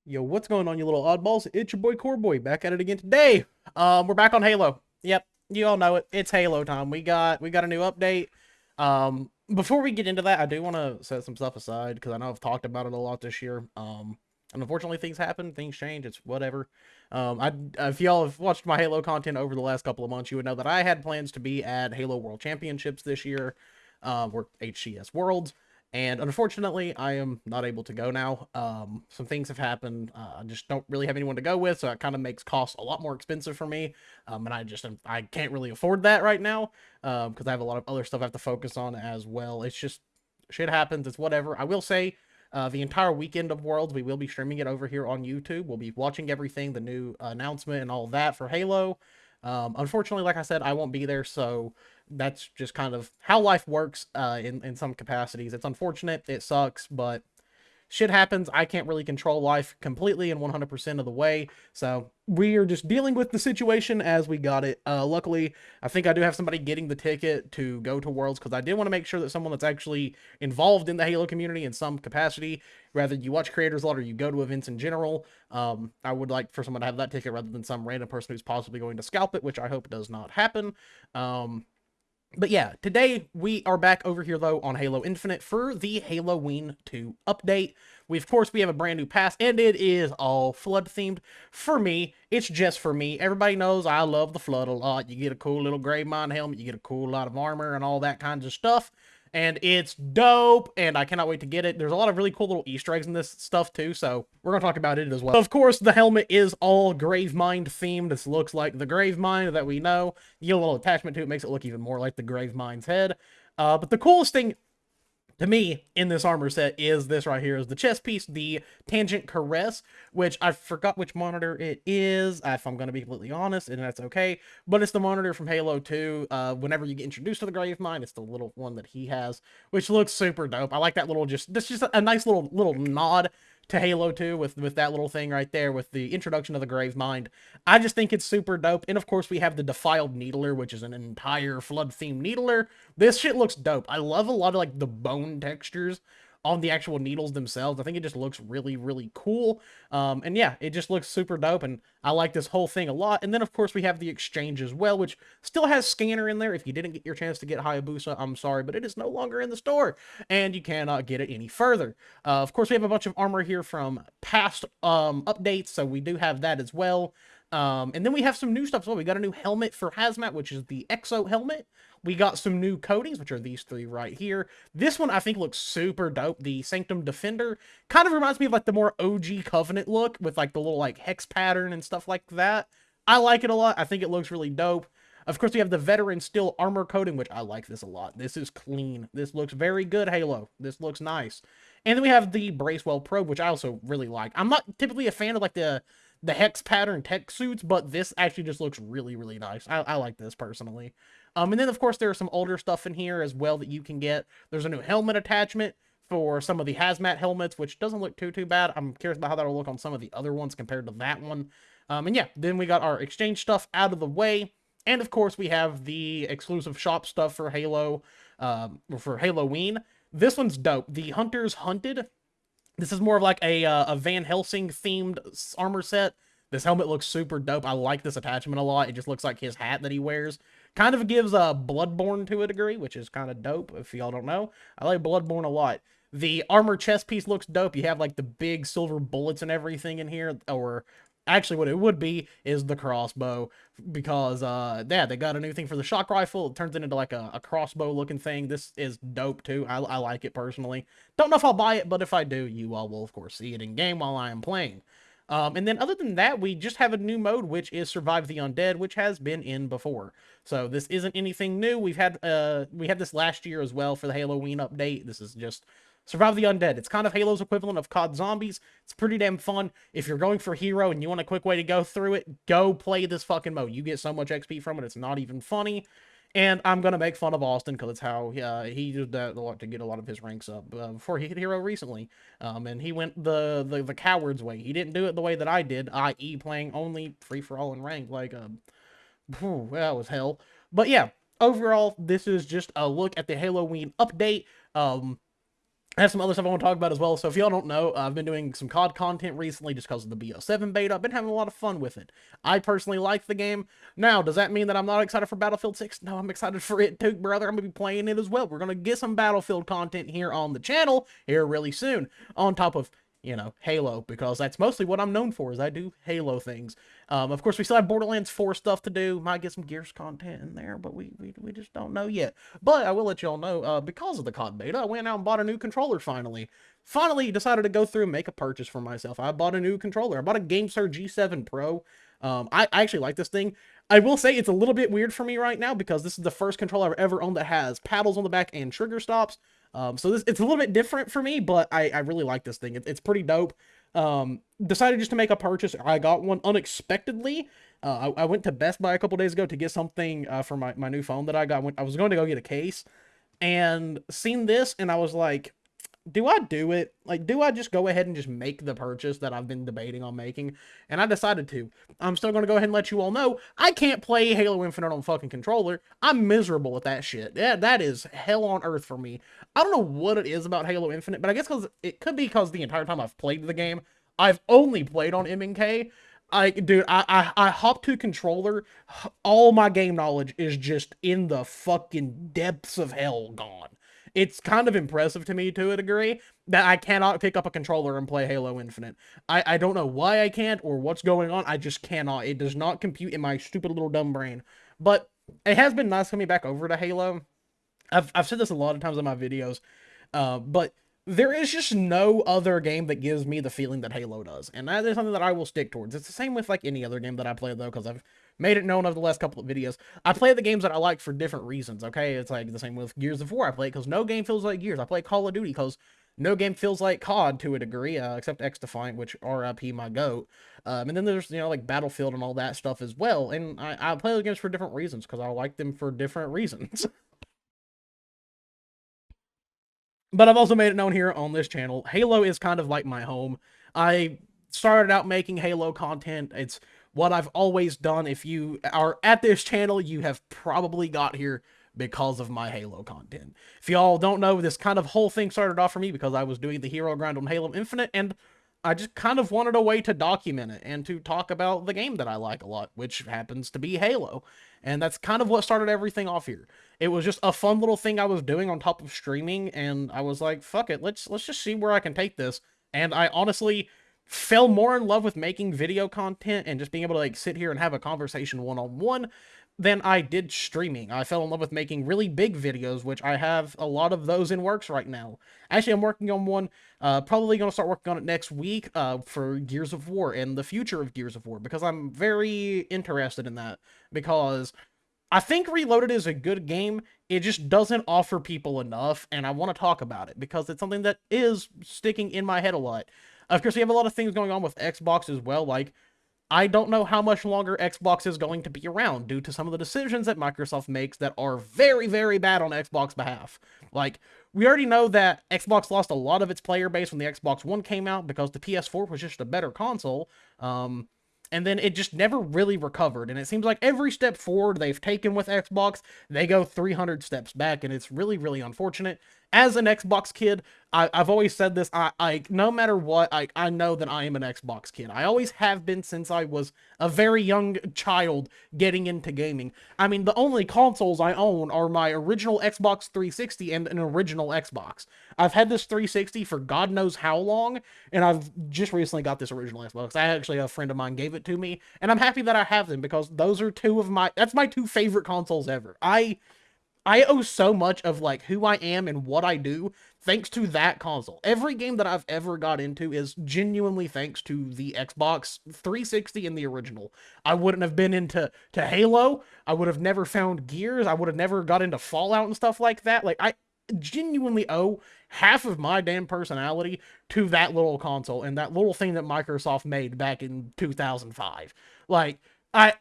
Yo, what's going on, you little oddballs? It's your boy Coreboy back at it again today. We're back on Halo. Yep, you all know it. It's Halo time. We got a new update. Before we get into that, I do want to set some stuff aside because I know I've talked about it a lot this year. And unfortunately, things happen, things change. It's whatever. If y'all have watched my Halo content over the last couple of months, you would know that I had plans to be at Halo World Championships this year, or HCS Worlds. And unfortunately, I am not able to go now. Some things have happened. I just don't really have anyone to go with, so it kind of makes costs a lot more expensive for me. And I can't really afford that right now because I have a lot of other stuff I have to focus on as well. It's just shit happens. It's whatever. I will say the entire weekend of Worlds, we will be streaming it over here on YouTube. We'll be watching everything, the new announcement and all that for Halo. Unfortunately, like I said, I won't be there, so that's just kind of how life works in some capacities. It's unfortunate, it sucks, but shit happens. I can't really control life completely and 100% of the way. So we are just dealing with the situation as we got it. Luckily, I think I do have somebody getting the ticket to go to Worlds because I did want to make sure that someone that's actually involved in the Halo community in some capacity, rather you watch creators a lot or you go to events in general. I would like for someone to have that ticket rather than some random person who's possibly going to scalp it, which I hope does not happen. But yeah, today we are back over here though on Halo Infinite for the Haloween 2 update. Of course we have a brand new pass and it is all flood themed. For me, it's just for me. Everybody knows I love the flood a lot. You get a cool little grave mine helmet, you get a cool lot of armor and all that kinds of stuff. And it's dope, and I cannot wait to get it. There's a lot of really cool little Easter eggs in this stuff too, so we're gonna talk about it as well. Of course, the helmet is all Gravemind themed. This looks like the Gravemind that we know. You get a little attachment to it, makes it look even more like the Gravemind's head. But the coolest thing to me in this armor set is this right here, is the chest piece, the Tangent Caress, which I forgot which monitor it is, if I'm going to be completely honest, and that's okay, but it's the monitor from Halo 2. Whenever you get introduced to the Gravemind, it's the little one that he has, which looks super dope. I like that little, that's just a nice little nod to Halo 2 with that little thing right there with the introduction of the Gravemind. I just think it's super dope. And of course, we have the Defiled Needler, which is an entire flood themed needler. This shit looks dope. I love a lot of like the bone textures on the actual needles themselves. I think it just looks really, really cool. And yeah, it just looks super dope, and I like this whole thing a lot. And then, of course, we have the Exchange as well, which still has Scanner in there. If you didn't get your chance to get Hayabusa, I'm sorry, but it is no longer in the store, and you cannot get it any further. Of course, we have a bunch of armor here from past updates, so we do have that as well. And then we have some new stuff as well. We got a new helmet for Hazmat, which is the Exo helmet. We got some new coatings, which are these three right here. This one I think looks super dope. The Sanctum Defender kind of reminds me of like the more OG Covenant look with like the little like hex pattern and stuff like that. I like it a lot. I think it looks really dope. Of course, we have the Veteran Steel Armor coating, which I like this a lot. This is clean. This looks very good, Halo. This looks nice. And then we have the Bracewell Probe, which I also really like. I'm not typically a fan of like the hex pattern tech suits, but this actually just looks really, really nice. I like this personally. And then, of course, there's some older stuff in here as well that you can get. There's a new helmet attachment for some of the hazmat helmets, which doesn't look too bad. I'm curious about how that'll look on some of the other ones compared to that one. And yeah, then we got our exchange stuff out of the way. And of course, we have the exclusive shop stuff for Halo, for Haloween. This one's dope. The Hunters Hunted. This is more of like a Van Helsing themed armor set. This helmet looks super dope. I like this attachment a lot. It just looks like his hat that he wears. Kind of gives Bloodborne to a degree, which is kind of dope, if y'all don't know. I like Bloodborne a lot. The armor chest piece looks dope. You have like the big silver bullets and everything in here, or actually what it would be is the crossbow, because yeah, they got a new thing for the shock rifle. It turns it into like a crossbow looking thing. This is dope too. I like it personally. Don't know if I'll buy it, but if I do, you all will of course see it in game while I am playing. And then other than that, we just have a new mode, which is Survive the Undead, which has been in before. So this isn't anything new. We had this last year as well for the Halloween update. This is just Survive the Undead. It's kind of Halo's equivalent of COD Zombies. It's pretty damn fun. If you're going for hero and you want a quick way to go through it, go play this fucking mode. You get so much XP from it, it's not even funny. And I'm going to make fun of Austin because it's how he did that a lot to get a lot of his ranks up before he hit hero recently. And he went the coward's way. He didn't do it the way that I did, i.e. playing only free-for-all and ranked. Like, that was hell. But yeah, overall, this is just a look at the Halloween update. I have some other stuff I want to talk about as well. So if y'all don't know, I've been doing some COD content recently just because of the BO7 beta. I've been having a lot of fun with it. I personally like the game. Now, does that mean that I'm not excited for Battlefield 6? No, I'm excited for it too, brother. I'm going to be playing it as well. We're going to get some Battlefield content here on the channel here really soon. On top of, you know, Halo, because that's mostly what I'm known for, is I do Halo things. Of course, we still have Borderlands 4 stuff to do. Might get some Gears content in there, but we just don't know yet. But I will let y'all know, because of the COD beta, I went out and bought a new controller finally. Finally decided to go through and make a purchase for myself. I bought a new controller. I bought a GameSir G7 Pro. I actually like this thing. I will say it's a little bit weird for me right now because this is the first controller I've ever owned that has paddles on the back and trigger stops. So it's a little bit different for me, but I really like this thing. It's pretty dope. Decided just to make a purchase. I got one unexpectedly. I went to Best Buy a couple days ago to get something for my new phone that I got. I was going to go get a case and seen this, and I was like, do I do it? Like, do I just go ahead and just make the purchase that I've been debating on making? And I decided to. I'm still going to go ahead and let you all know, I can't play Halo Infinite on fucking controller. I'm miserable with that shit. Yeah, that is hell on earth for me. I don't know what it is about Halo Infinite, but I guess because it could be because the entire time I've played the game, I've only played on MNK. Dude, I hop to controller. All my game knowledge is just in the fucking depths of hell gone. It's kind of impressive to me to a degree that I cannot pick up a controller and play Halo Infinite. I don't know why I can't or what's going on. I just cannot. It does not compute in my stupid little dumb brain. But it has been nice coming back over to Halo. I've said this a lot of times in my videos, but there is just no other game that gives me the feeling that Halo does, and that is something that I will stick towards. It's the same with like any other game that I play though, because I've made it known over the last couple of videos. I play the games that I like for different reasons. Okay, it's like the same with Gears of War. I play it because no game feels like Gears. I play Call of Duty because no game feels like COD to a degree, except X Defiant, which RIP my goat. And then there's, you know, like Battlefield and all that stuff as well. And I play those games for different reasons because I like them for different reasons. But I've also made it known here on this channel, Halo is kind of like my home. I started out making Halo content. It's what I've always done. If you are at this channel, you have probably got here because of my Halo content. If y'all don't know, this kind of whole thing started off for me because I was doing the hero grind on Halo Infinite, and I just kind of wanted a way to document it and to talk about the game that I like a lot, which happens to be Halo. And that's kind of what started everything off here. It was just a fun little thing I was doing on top of streaming, and I was like, fuck it, let's just see where I can take this. And I honestly fell more in love with making video content and just being able to like sit here and have a conversation one-on-one than I did streaming. I fell in love with making really big videos, which I have a lot of those in works right now. Actually, I'm working on one, probably going to start working on it next week, for Gears of War and the future of Gears of War, because I'm very interested in that, because I think Reloaded is a good game. It just doesn't offer people enough, and I want to talk about it because it's something that is sticking in my head a lot. Of course, we have a lot of things going on with Xbox as well, like I don't know how much longer Xbox is going to be around due to some of the decisions that Microsoft makes that are very, very bad on Xbox behalf. Like, we already know that Xbox lost a lot of its player base when the Xbox One came out because the PS4 was just a better console. And then it just never really recovered. And it seems like every step forward they've taken with Xbox, they go 300 steps back, and it's really, really unfortunate. As an Xbox kid, I've always said this, I no matter what, I know that I am an Xbox kid. I always have been since I was a very young child getting into gaming. I mean, the only consoles I own are my original Xbox 360 and an original Xbox. I've had this 360 for God knows how long, and I've just recently got this original Xbox. Actually, a friend of mine gave it to me, and I'm happy that I have them because those are that's my two favorite consoles ever. I owe so much of like who I am and what I do thanks to that console. Every game that I've ever got into is genuinely thanks to the Xbox 360 and the original. I wouldn't have been into Halo. I would have never found Gears. I would have never got into Fallout and stuff like that. Like, I genuinely owe half of my damn personality to that little console and that little thing that Microsoft made back in 2005. Like,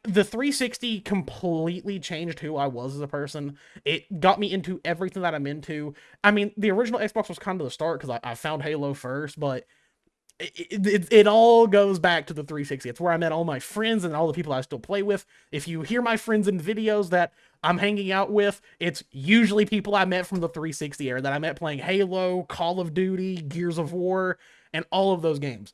the 360 completely changed who I was as a person. It got me into everything that I'm into. I mean, the original Xbox was kind of the start because I found Halo first, but it all goes back to the 360. It's where I met all my friends and all the people I still play with. If you hear my friends in videos that I'm hanging out with, it's usually people I met from the 360 era that I met playing Halo, Call of Duty, Gears of War, and all of those games.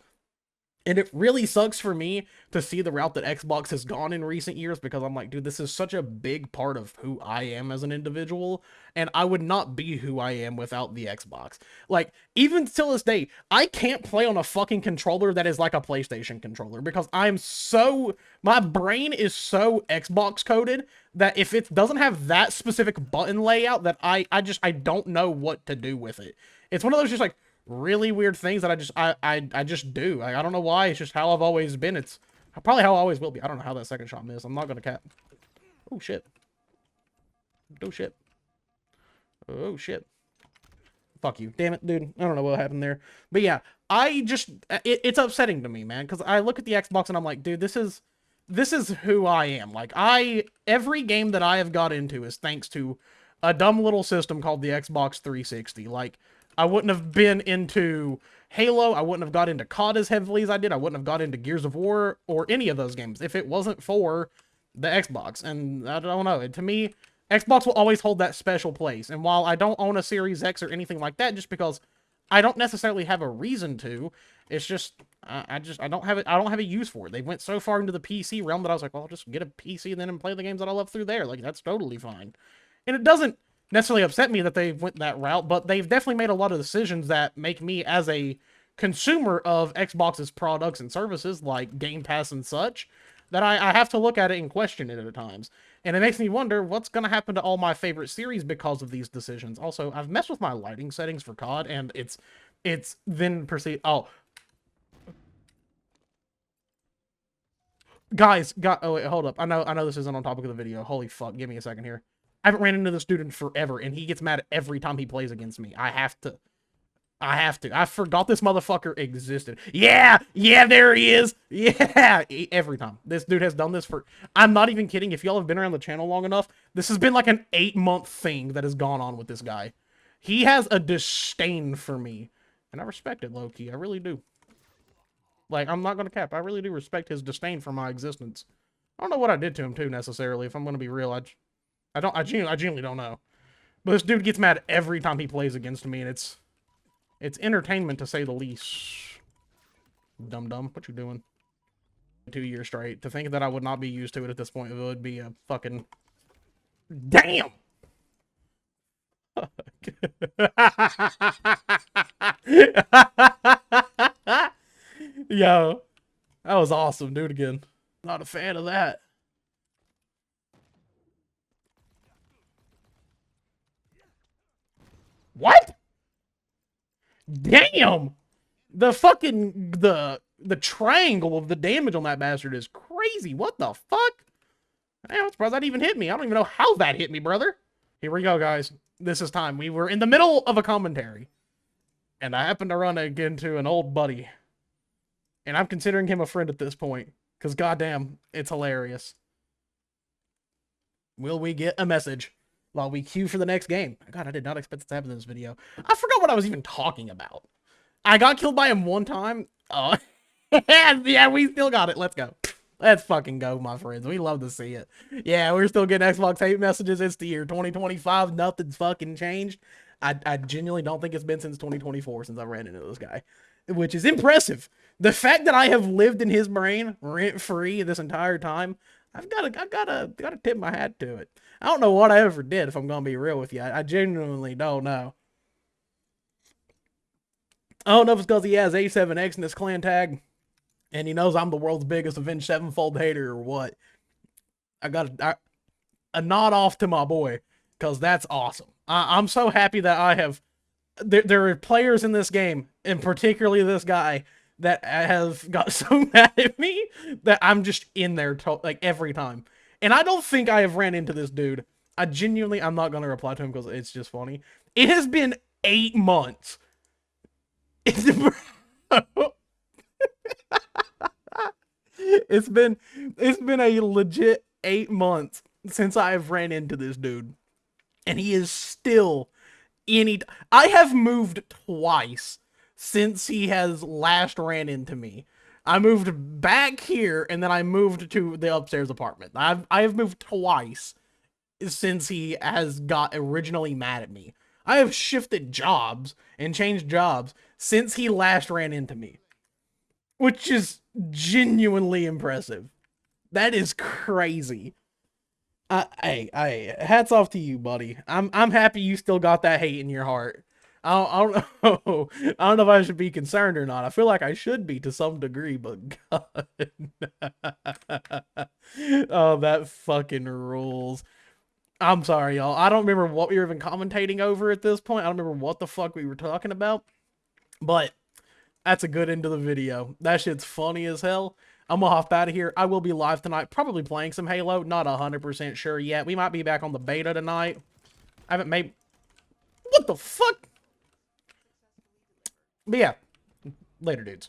And it really sucks for me to see the route that Xbox has gone in recent years, because I'm like, dude, this is such a big part of who I am as an individual, and I would not be who I am without the Xbox. Like, even till this day, I can't play on a fucking controller that is like a PlayStation controller, because my brain is so Xbox coded that if it doesn't have that specific button layout, that I don't know what to do with it. It's one of those just like really weird things that I just do. I don't know why. It's just how I've always been. It's probably how I always will be. I don't know how that second shot missed. I'm not gonna cap. Oh shit. Oh shit. Oh shit. Fuck you. Damn it, dude. I don't know what happened there. But yeah, it's upsetting to me, man, because I look at the Xbox and I'm like, dude, this is who I am. Like, every game that I have got into is thanks to a dumb little system called the Xbox 360. Like, I wouldn't have been into Halo. I wouldn't have got into COD as heavily as I did. I wouldn't have got into Gears of War or any of those games if it wasn't for the Xbox. And I don't know. To me, Xbox will always hold that special place. And while I don't own a Series X or anything like that, just because I don't necessarily have a reason to, it's just I don't have it. I don't have a use for it. They went so far into the PC realm that I was like, well, I'll just get a PC then and play the games that I love through there. Like, that's totally fine. And it doesn't necessarily upset me that they went that route, but they've definitely made a lot of decisions that make me, as a consumer of Xbox's products and services like Game Pass and such, that I have to look at it and question it at times. And it makes me wonder what's going to happen to all my favorite series because of these decisions. Also, I've messed with my lighting settings for COD, and it's then perceived. Oh, guys, oh wait, hold up. I know this isn't on topic of the video. Holy fuck, give me a second here. I haven't ran into this dude in forever, and he gets mad every time he plays against me. I have to. I forgot this motherfucker existed. Yeah, there he is. Yeah, every time. This dude has done this for... I'm not even kidding. If y'all have been around the channel long enough, this has been like an 8-month thing that has gone on with this guy. He has a disdain for me, and I respect it, low-key. I really do. Like, I'm not gonna cap. I really do respect his disdain for my existence. I don't know what I did to him, too, necessarily. If I'm gonna be real, I genuinely don't know. But this dude gets mad every time he plays against me, and it's entertainment, to say the least. Dum-dum, what you doing? 2 years straight. To think that I would not be used to it at this point, it would be a fucking... Damn! Yo, that was awesome. Do it again. Not a fan of that. What? Damn! The fucking the triangle of the damage on that bastard is crazy. What the fuck? I'm surprised that even hit me. I don't even know how that hit me, brother. Here we go, guys. This is time. We were in the middle of a commentary, and I happened to run into an old buddy, and I'm considering him a friend at this point, because goddamn, it's hilarious. Will we get a message while we queue for the next game? God, I did not expect this to happen in this video. I forgot what I was even talking about. I got killed by him one time. Oh, yeah, we still got it. Let's go. Let's fucking go, my friends. We love to see it. Yeah, we're still getting Xbox hate messages. It's the year 2025. Nothing's fucking changed. I genuinely don't think it's been since 2024 since I ran into this guy, which is impressive. The fact that I have lived in his brain rent-free this entire time, I've gotta tip my hat to it. I don't know what I ever did, if I'm gonna be real with you. I genuinely don't know. I don't know if it's because he has A7X in his clan tag, and he knows I'm the world's biggest Avenged Sevenfold hater, or what. I got a nod off to my boy, because that's awesome. I'm so happy that I have... There are players in this game, and particularly this guy, that have got so mad at me that I'm just in there like every time. And I don't think I have ran into this dude. I'm not going to reply to him because it's just funny. It has been 8 months. It's been a legit 8 months since I have ran into this dude, and he is still I have moved twice since he has last ran into me. I moved back here, and then I moved to the upstairs apartment. I have moved twice since he has got originally mad at me. I have shifted jobs and changed jobs since he last ran into me, which is genuinely impressive. That is crazy. Hey, hats off to you, buddy. I'm happy you still got that hate in your heart. I don't know. I don't know if I should be concerned or not. I feel like I should be to some degree, but God. Oh, that fucking rules. I'm sorry, y'all. I don't remember what we were even commentating over at this point. I don't remember what the fuck we were talking about. But that's a good end of the video. That shit's funny as hell. I'm gonna hop out of here. I will be live tonight, probably playing some Halo. Not 100% sure yet. We might be back on the beta tonight. I haven't made... What the fuck? But yeah. Later, dudes.